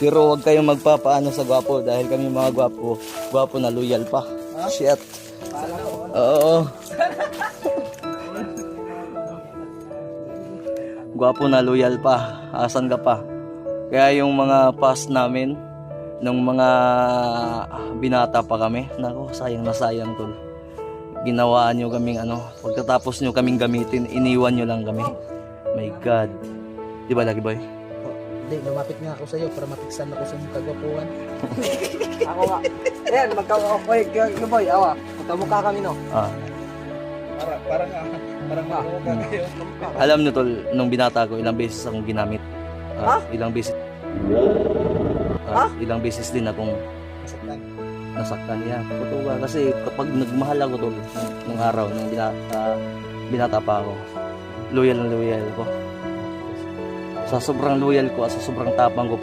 Pero huwag kayong magpapaano sa gwapo dahil kami mga gwapo na loyal pa. Shit. Oo. Gwapo na loyal pa. Asan ka pa? Kaya yung mga past namin, nung mga binata pa kami, nako, sayang na sayang tol. Ginawaan nyo kaming pagkatapos nyo kaming gamitin, iniwan nyo lang kami. My God. Di ba lagi boy? Hindi, lumapit nga ako sa iyo para matiksan ako sa iyong kagwapuan. Ako nga. Ayan, magkamukoy. Boy, awa. Magkamukha kami, no? Parang kayo. Alam nyo tol, nung binata ko, ilang beses akong ginamit. Ilang beses din akong nasaktan niya. Totoo ba? Kasi kapag nagmahal ako tol, nung araw, nung binata pa ako, loyal na loyal ako. Sa sobrang loyal ko at sa sobrang tapang ko,